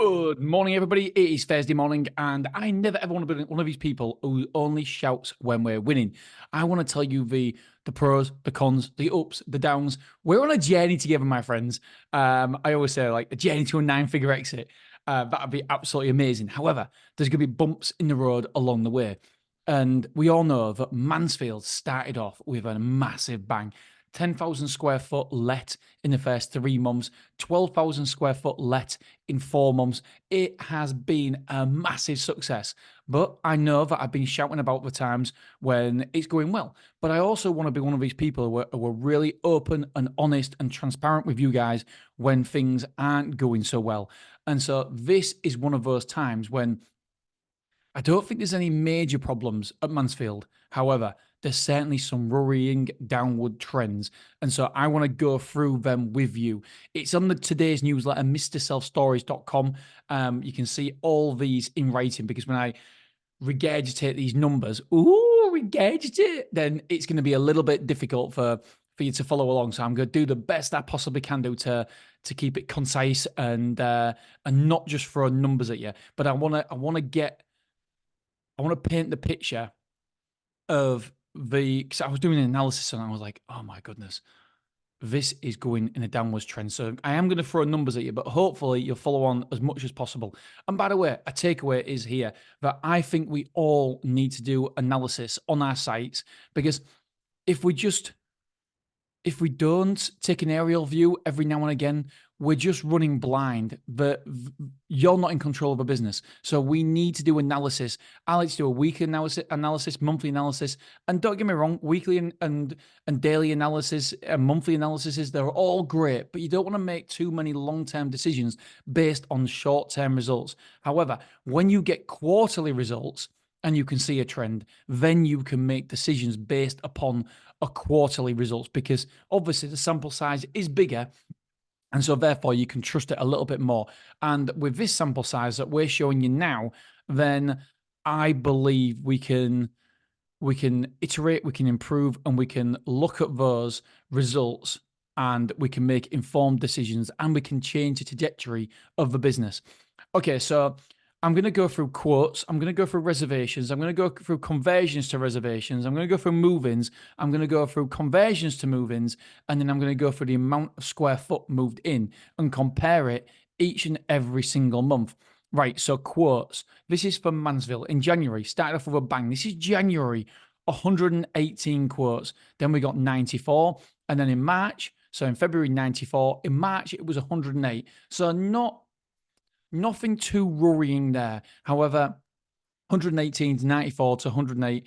Good morning, everybody. It is Thursday morning, and I never ever want to be one of these people who only shouts when we're winning. I want to tell you the pros, the cons, the ups, the downs. We're on a journey together, my friends. I always say, like, a journey to a nine-figure exit. That'd be absolutely amazing. However, there's going to be bumps in the road along the way. And we all know that Mansfield started off with a massive bang. 10,000 square foot let in the first 3 months, 12,000 square foot let in 4 months. It has been a massive success. But I know that I've been shouting about the times when it's going well. But I also want to be one of these people who are really open and honest and transparent with you guys when things aren't going so well. And so this is one of those times when I don't think there's any major problems at Mansfield. However, there's certainly some worrying downward trends. And so I want to go through them with you. It's on today's newsletter, mrselfstories.com. You can see all these in writing because when I regurgitate these numbers, then it's going to be a little bit difficult for you to follow along. So I'm going to do the best I possibly can do to keep it concise and not just throw numbers at you. But I want to paint the picture of because I was doing an analysis and I was like, oh my goodness, this is going in a downwards trend. So I am going to throw numbers at you, but hopefully you'll follow on as much as possible. And by the way, a takeaway is here that I think we all need to do analysis on our sites because if we don't take an aerial view every now and again, we're just running blind. But you're not in control of a business. So we need to do analysis. I like to do a weekly analysis, monthly analysis. And don't get me wrong, weekly and daily analysis and monthly analyses, they're all great. But you don't want to make too many long-term decisions based on short-term results. However, when you get quarterly results, and you can see a trend, then you can make decisions based upon a quarterly results because obviously the sample size is bigger. And so therefore you can trust it a little bit more. And with this sample size that we're showing you now, then I believe we can iterate, we can improve, and we can look at those results and we can make informed decisions and we can change the trajectory of the business. Okay, so I'm going to go through quotes. I'm going to go through reservations. I'm going to go through conversions to reservations. I'm going to go through move-ins. I'm going to go through conversions to move-ins. And then I'm going to go through the amount of square foot moved in and compare it each and every single month. Right, so quotes. This is for Mansfield in January. Started off with a bang. This is January, 118 quotes. Then we got 94. And then in March, so in February, 94. In March, it was 108. So nothing too worrying there. However, 118 to 94 to 108,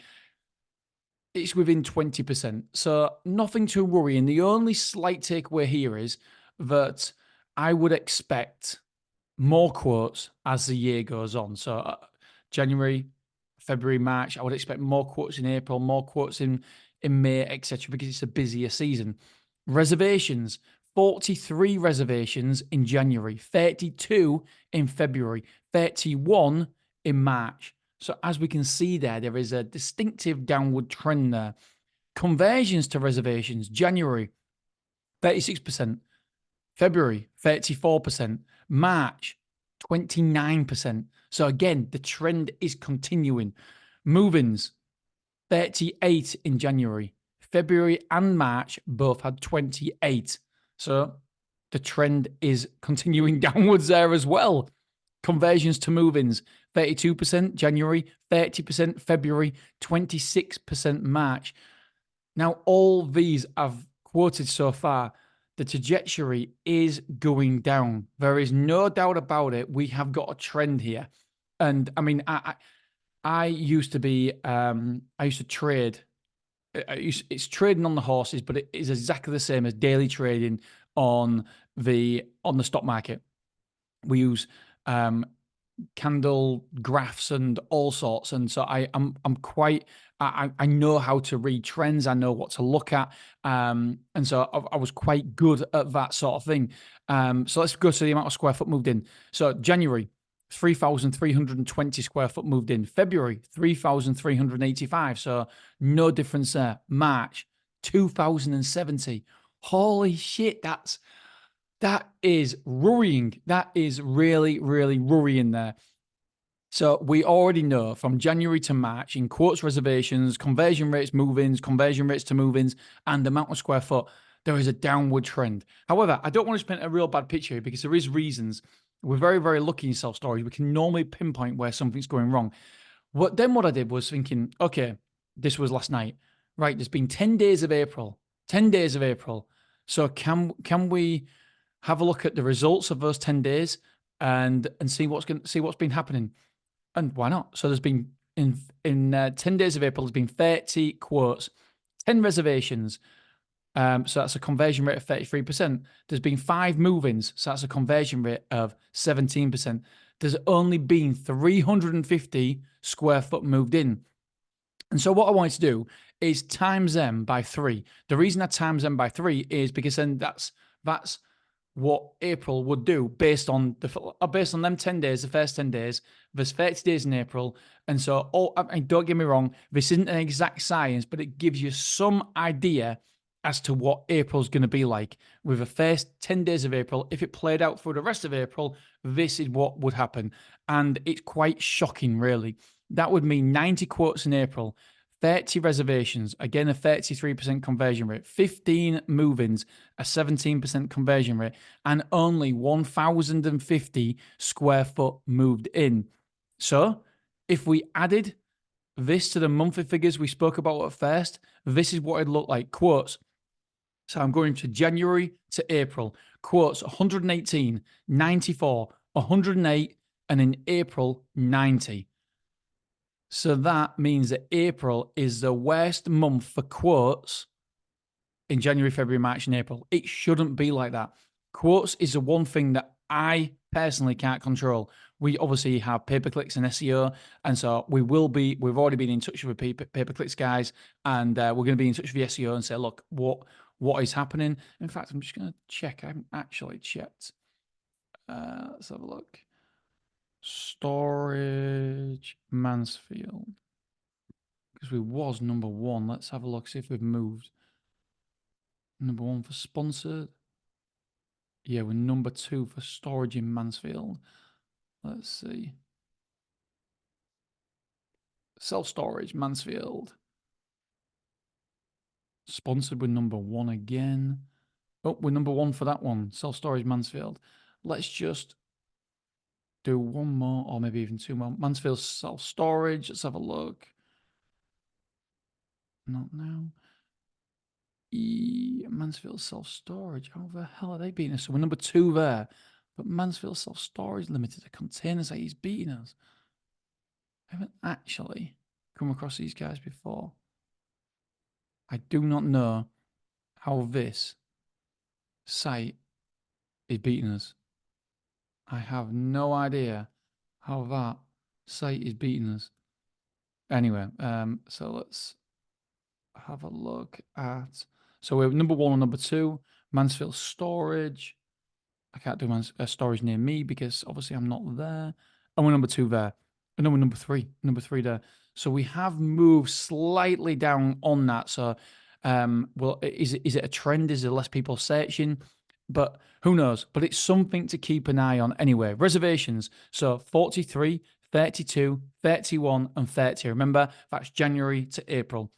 it's within 20%. So nothing too worrying. The only slight takeaway here is that I would expect more quotes as the year goes on. So January, February, March, I would expect more quotes in April, more quotes in May, etc., because it's a busier season. Reservations. 43 reservations in January, 32 in February, 31 in March. So as we can see there is a distinctive downward trend there. Conversions to reservations, January, 36%, February, 34%, March, 29%. So again, the trend is continuing. Move-ins, 38 in January, February and March both had 28. So the trend is continuing downwards there as well. Conversions to move-ins, 32% January, 30% February, 26% March. Now, all these I've quoted so far, the trajectory is going down. There is no doubt about it. We have got a trend here. And I mean, I used to be, I used to trade. It's trading on the horses, but it is exactly the same as daily trading on the stock market. We use candle graphs and all sorts, and so I'm quite I know how to read trends. I know what to look at, and so I was quite good at that sort of thing. So let's go to the amount of square foot moved in. So January, 3,320 square foot moved in. February, 3,385. So no difference there. March, 2,070. Holy shit, that's That is worrying. That is really, really worrying there. So we already know from January to March in quotes reservations, conversion rates, move-ins, conversion rates to move-ins, and amount of square foot, there is a downward trend. However, I don't want to paint a real bad picture here because there is reasons. We're very, very lucky in self-storage. We can normally pinpoint where something's going wrong. What I did was thinking, okay, this was last night. Right, there's been 10 days of April. 10 days of April. So can we have a look at the results of those 10 days and see what's been happening? And why not? So there's been in 10 days of April, there's been 30 quotes, 10 reservations. So that's a conversion rate of 33%. There's been 5 move-ins, so that's a conversion rate of 17%. There's only been 350 square foot moved in. And so what I wanted to do is times them by 3. The reason I times them by 3 is because then that's what April would do based on them 10 days, the first 10 days. There's 30 days in April. And so, don't get me wrong, this isn't an exact science, but it gives you some idea as to what April's going to be like. With the first 10 days of April, if it played out for the rest of April, this is what would happen. And it's quite shocking, really. That would mean 90 quotes in April, 30 reservations, again, a 33% conversion rate, 15 move-ins, a 17% conversion rate, and only 1,050 square foot moved in. So if we added this to the monthly figures we spoke about at first, this is what it'd look like. Quotes. So I'm going to January to April. Quotes 118, 94, 108, and in April, 90. So that means that April is the worst month for quotes in January, February, March, and April. It shouldn't be like that. Quotes is the one thing that I personally can't control. We obviously have pay-per-clicks and SEO, and so we've already been in touch with pay-per-clicks guys, and we're going to be in touch with the SEO and say, look, what is happening? In fact, I'm just going to check. I haven't actually checked. Let's have a look. Storage Mansfield, because we was number 1. Let's have a look, see if we've moved. Number 1 for sponsored. Yeah, we're number 2 for storage in Mansfield. Let's see. Self-storage Mansfield. Sponsored with number 1 again. Oh, we're number 1 for that one. Self-storage Mansfield. Let's just do one more, or maybe even 2 more. Mansfield self-storage. Let's have a look. Not now. Mansfield self-storage. How the hell are they beating us? So we're number 2 there. But Mansfield self-storage limited to containers, he's beating us. I haven't actually come across these guys before. I do not know how this site is beating us. I have no idea how that site is beating us. Anyway, so let's have a look at... So we're number 1 and number 2, Mansfield storage. I can't do storage near me because obviously I'm not there. And we're number 2 there. And then we're number 3 there. So we have moved slightly down on that. So, well, is it a trend? Is there less people searching? But who knows? But it's something to keep an eye on anyway. Reservations. So 43, 32, 31, and 30. Remember, that's January to April.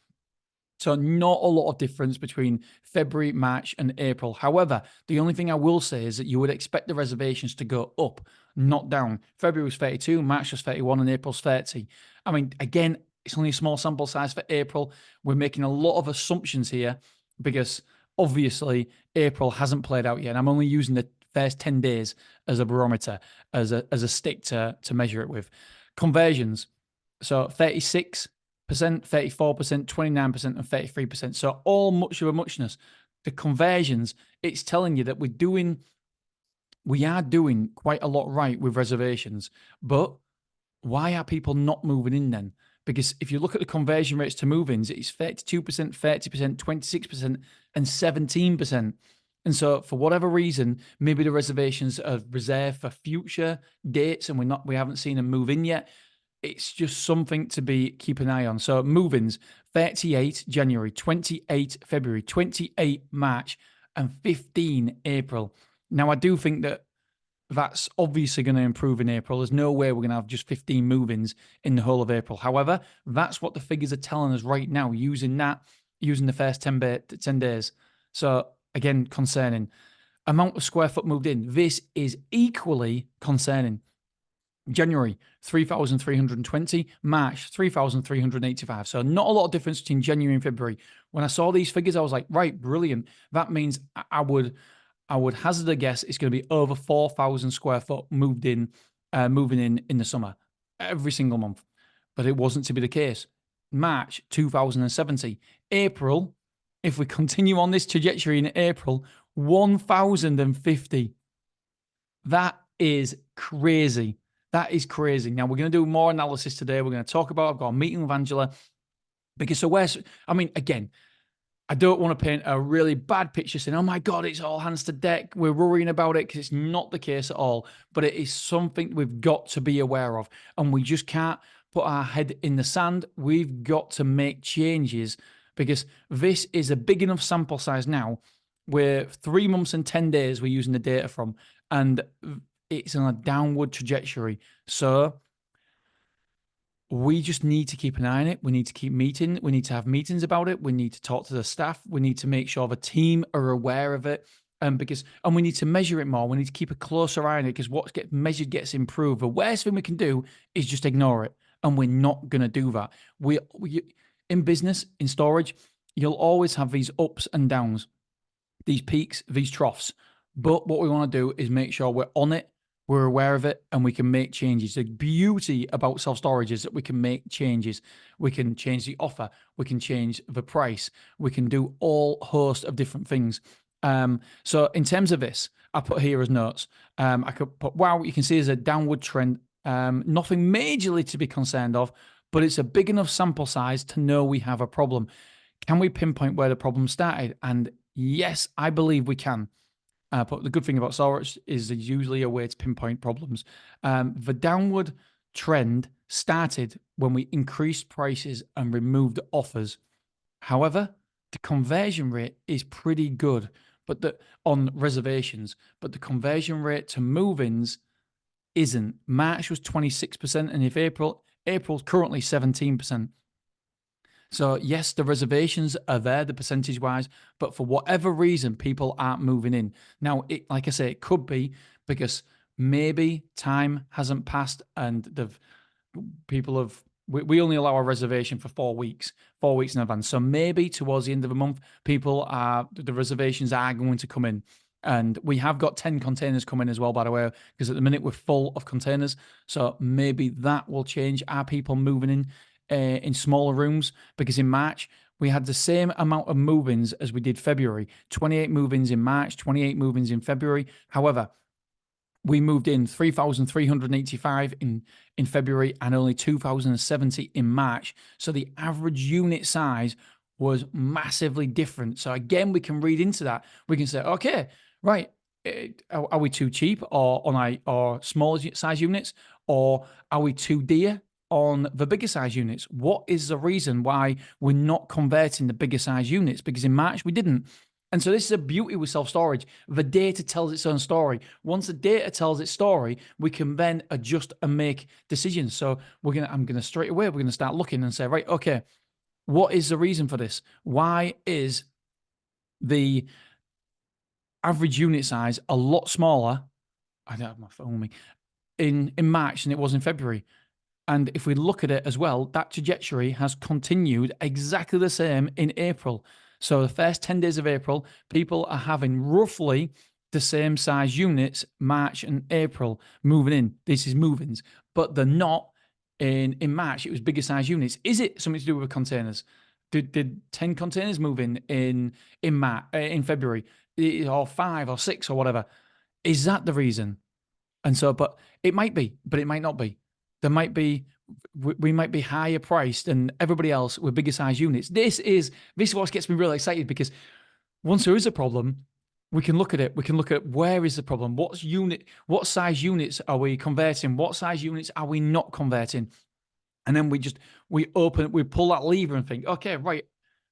So not a lot of difference between February, March, and April. However, the only thing I will say is that you would expect the reservations to go up, not down. February was 32, March was 31, and April's 30. I mean, again, it's only a small sample size for April. We're making a lot of assumptions here because obviously April hasn't played out yet. I'm only using the first 10 days as a barometer, as a stick to measure it with. Conversions. So 36%, 34%, 29%, and 33%. So all much of a muchness. The conversions, it's telling you that we are doing quite a lot right with reservations. But why are people not moving in then? Because if you look at the conversion rates to move-ins, it's 32%, 30%, 26%, and 17%. And so for whatever reason, maybe the reservations are reserved for future dates and we haven't seen them move in yet. It's just something to keep an eye on. So move-ins, 38 January, 28 February, 28 March, and 15 April. Now, I do think that that's obviously going to improve in April. There's no way we're going to have just 15 move-ins in the whole of April. However, that's what the figures are telling us right now, using the first 10 days. So, again, concerning. Amount of square foot moved in. This is equally concerning. January, 3,320. March, 3,385. So not a lot of difference between January and February. When I saw these figures, I was like, right, brilliant. That means I would hazard a guess it's going to be over 4,000 square foot moving in the summer, every single month. But it wasn't to be the case. March, 2,070. April, if we continue on this trajectory in April, 1,050. That is crazy. That is crazy. Now, we're going to do more analysis today. We're going to talk about, I've got a meeting with Angela. Because again, I don't want to paint a really bad picture saying, oh my God, it's all hands to deck. We're worrying about it, because it's not the case at all. But it is something we've got to be aware of. And we just can't put our head in the sand. We've got to make changes, because this is a big enough sample size now where 3 months and 10 days we're using the data from, and it's on a downward trajectory. So we just need to keep an eye on it. We need to keep meeting. We need to have meetings about it. We need to talk to the staff. We need to make sure the team are aware of it. And we need to measure it more. We need to keep a closer eye on it, because what gets measured gets improved. The worst thing we can do is just ignore it. And we're not going to do that. We in business, in storage, you'll always have these ups and downs, these peaks, these troughs. But what we want to do is make sure we're on it, we're aware of it, and we can make changes. The beauty about self-storage is that we can make changes. We can change the offer. We can change the price. We can do all host of different things. So in terms of this, I put here as notes. I could put, wow, you can see there's a downward trend. Nothing majorly to be concerned of, but it's a big enough sample size to know we have a problem. Can we pinpoint where the problem started? And yes, I believe we can. But the good thing about storage is there's usually a way to pinpoint problems. The downward trend started when we increased prices and removed offers. However, the conversion rate is pretty good, on reservations, but the conversion rate to move-ins isn't. March was 26%, and if April's currently 17%. So yes, the reservations are there, the percentage-wise, but for whatever reason, people aren't moving in. Now, like I say, it could be because maybe time hasn't passed and we only allow a reservation for 4 weeks in advance. So maybe towards the end of the month, the reservations are going to come in. And we have got 10 containers coming as well, by the way, because at the minute we're full of containers. So maybe that will change. Are people moving in smaller rooms? Because in March, we had the same amount of move-ins as we did February. 28 move-ins in March, 28 move-ins in February. However, we moved in 3,385 in February and only 2,070 in March. So the average unit size was massively different. So again, we can read into that. We can say, okay, right, are we too cheap or smaller size units, or are we too dear on the bigger size units? What is the reason why we're not converting the bigger size units? Because in March we didn't. And so this is a beauty with self-storage. The data tells its own story. Once the data tells its story, we can then adjust and make decisions. So we're going to start looking and say, right, okay, what is the reason for this? Why is the average unit size a lot smaller? I don't have my phone with me. In March than it was in February. And if we look at it as well, that trajectory has continued exactly the same in April. So the first 10 days of April, people are having roughly the same size units, March and April, moving in. This is move-ins. But they're not in March. It was bigger size units. Is it something to do with containers? Did 10 containers move in February? Or 5 or 6 or whatever? Is that the reason? And so, but it might be, but it might not be. We might be higher priced than everybody else with bigger size units. This is what gets me really excited, because once there is a problem, we can look at it. We can look at where is the problem? What size units are we converting? What size units are we not converting? And then we pull that lever and think, okay, right,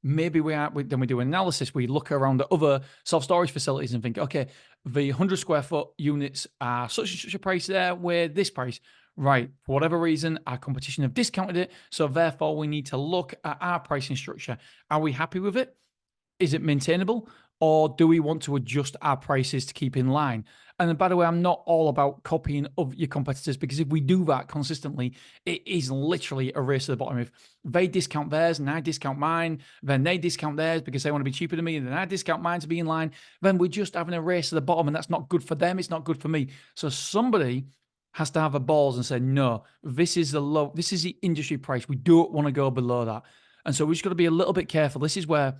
maybe then we do an analysis. We look around at other self-storage facilities and think, okay, the 100 square foot units are such and such a price there, we're this price. Right, for whatever reason, our competition have discounted it. So therefore, we need to look at our pricing structure. Are we happy with it? Is it maintainable? Or do we want to adjust our prices to keep in line? And by the way, I'm not all about copying of your competitors, because if we do that consistently, it is literally a race to the bottom. If they discount theirs and I discount mine, then they discount theirs because they want to be cheaper than me, and then I discount mine to be in line, then we're just having a race to the bottom, and that's not good for them. It's not good for me. So somebody has to have the balls and say, no, this is the industry price. We don't want to go below that. And so we just got to be a little bit careful. This is where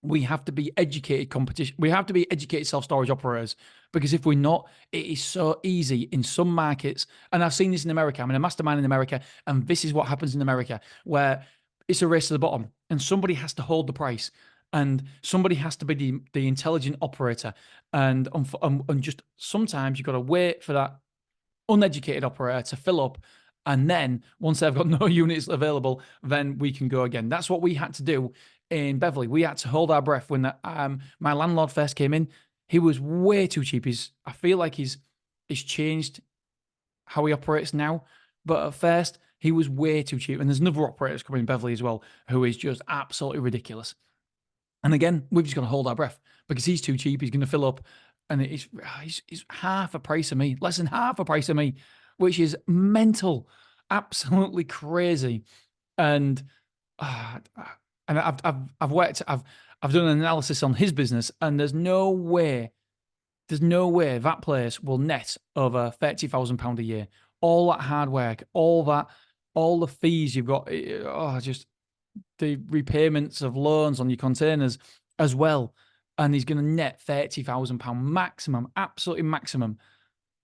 we have to be educated competition. We have to be educated self-storage operators, because if we're not, it is so easy in some markets. And I've seen this in America. I'm in a mastermind in America, and this is what happens in America, where it's a race to the bottom, and somebody has to hold the price, and somebody has to be the intelligent operator. And just sometimes you've got to wait for that uneducated operator to fill up. And then once they've got no units available, then we can go again. That's what we had to do in Beverly. We had to hold our breath when my landlord first came in. He was way too cheap. I feel like he's changed how he operates now. But at first, he was way too cheap. And there's another operator coming in Beverly as well, who is just absolutely ridiculous. And again, we've just got to hold our breath, because he's too cheap. He's going to fill up, and he's half a price of me, less than half a price of me, which is mental, absolutely crazy. And I've worked, I've done an analysis on his business, and there's no way that place will net over £30,000 a year. All that hard work, all the fees you've got, just the repayments of loans on your containers as well. And he's going to net £30,000 maximum, absolutely maximum.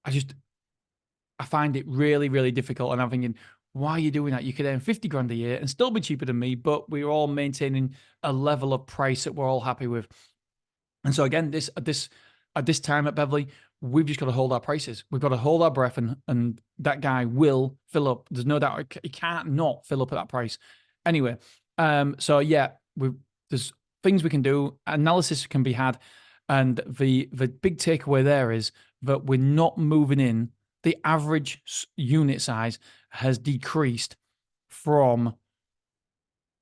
I find it really, really difficult. And I'm thinking, why are you doing that? You could earn 50 grand a year and still be cheaper than me, but we're all maintaining a level of price that we're all happy with. And so again, at this time at Beverly, we've just got to hold our prices. We've got to hold our breath, and that guy will fill up. There's no doubt he can't not fill up at that price. Anyway, so yeah, there's things we can do. Analysis can be had, and the big takeaway there is that we're not moving in. The average unit size has decreased from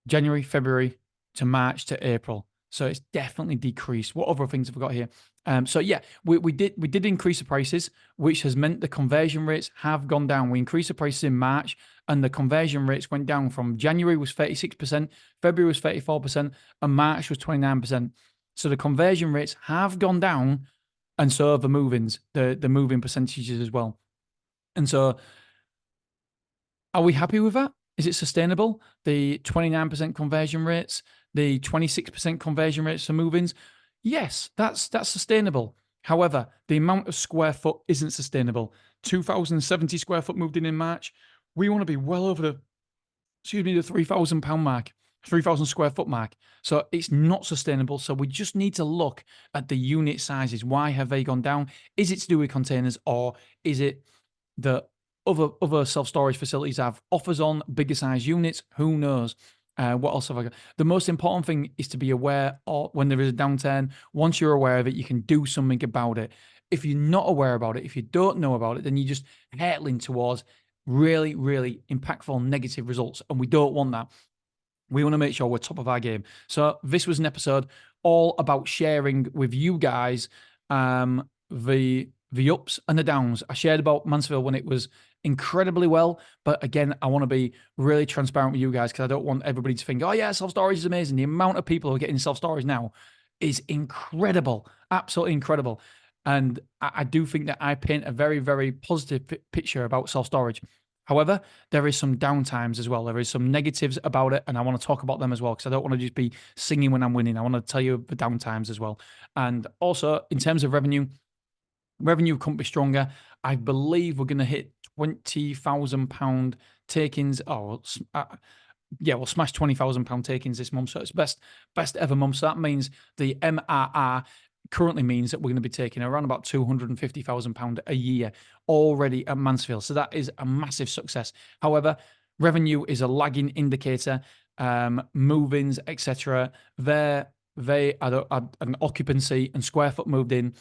January, February to March to April. So it's definitely decreased. What other things have we got here? So yeah, we did increase the prices, which has meant the conversion rates have gone down. We increased the prices in March, and the conversion rates went down from January was 36%, February was 34%, and March was 29%. So the conversion rates have gone down, and so have the move-ins, the move-in percentages as well. And so, are we happy with that? Is it sustainable? The 29% conversion rates, the 26% conversion rates for move-ins? Yes, that's sustainable. However, the amount of square foot isn't sustainable. 2,070 square foot moved in March. We want to be well over the £3,000 mark, 3,000 square foot mark. So it's not sustainable. So we just need to look at the unit sizes. Why have they gone down? Is it to do with containers, or is it that other self-storage facilities have offers on bigger size units? Who knows? What else have I got? The most important thing is to be aware of when there is a downturn. Once you're aware of it, you can do something about it. If you're not aware about it, if you don't know about it, then you're just hurtling towards really, really impactful negative results. And we don't want that. We want to make sure we're top of our game. So this was an episode all about sharing with you guys the ups and the downs. I shared about Mansfield when it was incredibly well, but again, I want to be really transparent with you guys, because I don't want everybody to think, oh yeah, self-storage is amazing. The amount of people who are getting self-storage now is incredible, absolutely incredible. And I do think that I paint a very, very positive picture about self-storage. However, there is some downtimes as well. There is some negatives about it, and I want to talk about them as well, because I don't want to just be singing when I'm winning. I want to tell you the downtimes as well. And also, in terms of revenue couldn't be stronger. I believe we're going to hit £20,000 takings. We'll smash £20,000 takings this month. So it's best ever month. So that means the MRR currently means that we're going to be taking around about £250,000 a year already at Mansfield. So that is a massive success. However, revenue is a lagging indicator. move-ins, etc. They are an occupancy and square foot moved in.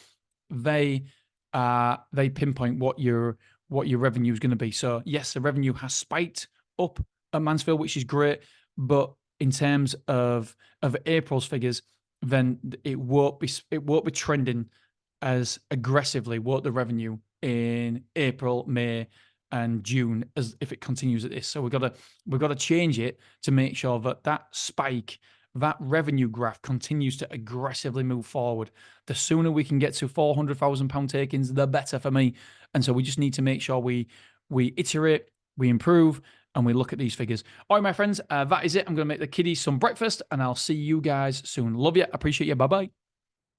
They pinpoint what your revenue is going to be. So yes, the revenue has spiked up at Mansfield, which is great, but in terms of April's figures, then it won't be trending as aggressively, won't the revenue in April, May, and June as if it continues at this. So we've got to change it to make sure that spike, that revenue graph continues to aggressively move forward. The sooner we can get to £400,000 takings, the better for me. And so we just need to make sure we iterate, we improve, and we look at these figures. All right, my friends, that is it. I'm going to make the kiddies some breakfast, and I'll see you guys soon. Love you. Appreciate you. Bye-bye.